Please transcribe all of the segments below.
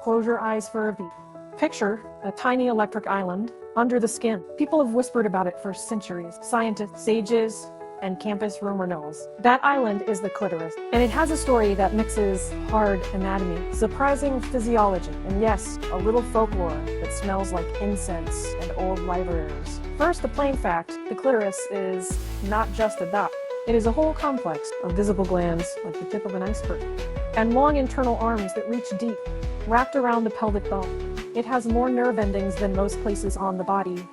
Close your eyes for a beat. Picture a tiny electric island under the skin. People have whispered about it for centuries. Scientists, sages, and campus rumor mills. That island is the clitoris, and it has a story that mixes hard anatomy, surprising physiology, and yes, a little folklore that smells like incense and old libraries. First, the plain fact, the clitoris is not just a dot. It is a whole complex of visible glands, like the tip of an iceberg, and long internal arms that reach deep, wrapped around the pelvic bone. It has more nerve endings than most places on the body,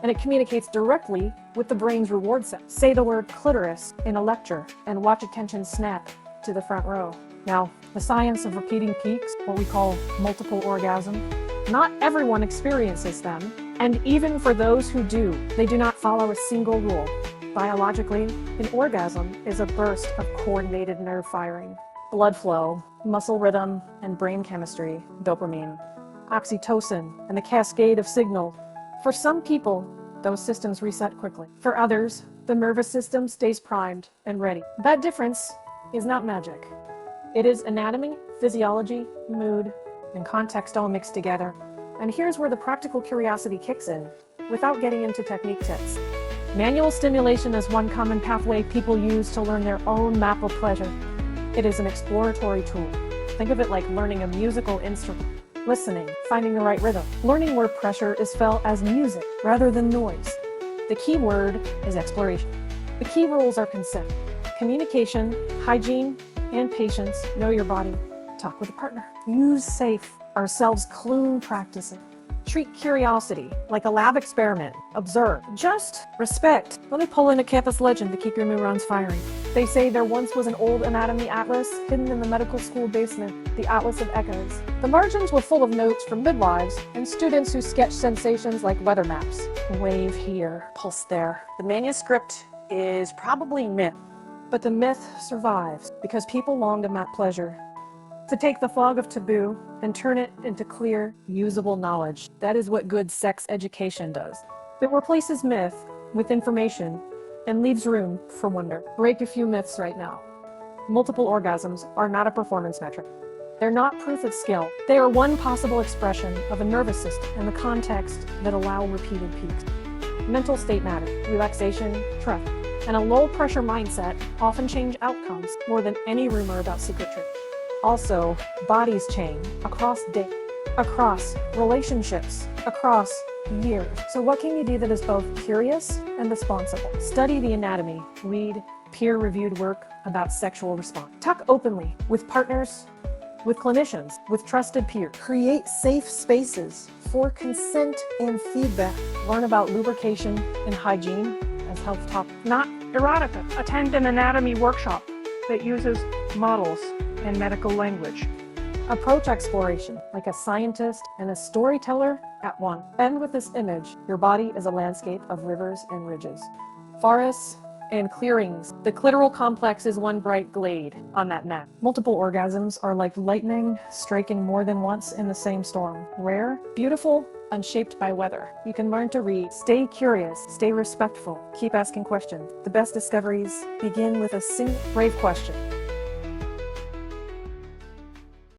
and it communicates directly with the brain's reward center. Say the word clitoris in a lecture and watch attention snap to the front row. Now, the science of repeating peaks, what we call multiple orgasm, not everyone experiences them, and even for those who do, they do not follow a single rule. Biologically, an orgasm is a burst of coordinated nerve firing, blood flow, muscle rhythm, and brain chemistry, dopamine, oxytocin, and a cascade of signals. For some people, those systems reset quickly. For others, the nervous system stays primed and ready. That difference is not magic. It is anatomy, physiology, mood, and context all mixed together. And here's where the practical curiosity kicks in, without getting into technique tips. Manual stimulation is one common pathway people use to learn their own map of pleasure. It is an exploratory tool. Think of it like learning a musical instrument. Listening, finding the right rhythm, learning where pressure is felt as music rather than noise. The key word is exploration. The key rules are consent, communication, hygiene, and patience. Know your body. Talk with a partner. Use safe, ourselves clue practicing. Treat curiosity like a lab experiment. Observe. Just respect. Let me pull in a campus legend to keep your neurons firing. They say there once was an old anatomy atlas hidden in the medical school basement, the Atlas of Echoes. The margins were full of notes from midwives and students who sketched sensations like weather maps. Wave here, pulse there. The manuscript is probably myth, but the myth survives because people long to map pleasure. To take the fog of taboo and turn it into clear, usable knowledge. That is what good sex education does. It replaces myth with information and leaves room for wonder. Break a few myths right now. Multiple orgasms are not a performance metric. They're not proof of skill. They are one possible expression of a nervous system and the context that allow repeated peaks. Mental state matters, relaxation, trust, and a low-pressure mindset often change outcomes more than any rumor about secret tricks. Also, bodies change across days, across relationships, across years. So what can you do that is both curious and responsible? Study the anatomy, read peer-reviewed work about sexual response. Talk openly with partners, with clinicians, with trusted peers. Create safe spaces for consent and feedback. Learn about lubrication and hygiene as health topics. Not erotica. Attend an anatomy workshop that uses models and medical language. Approach exploration like a scientist and a storyteller at one. End with this image. Your body is a landscape of rivers and ridges, forests and clearings. The clitoral complex is one bright glade on that map. Multiple orgasms are like lightning striking more than once in the same storm. Rare, beautiful, unshaped by weather. You can learn to read. Stay curious, stay respectful, keep asking questions. The best discoveries begin with a single brave question.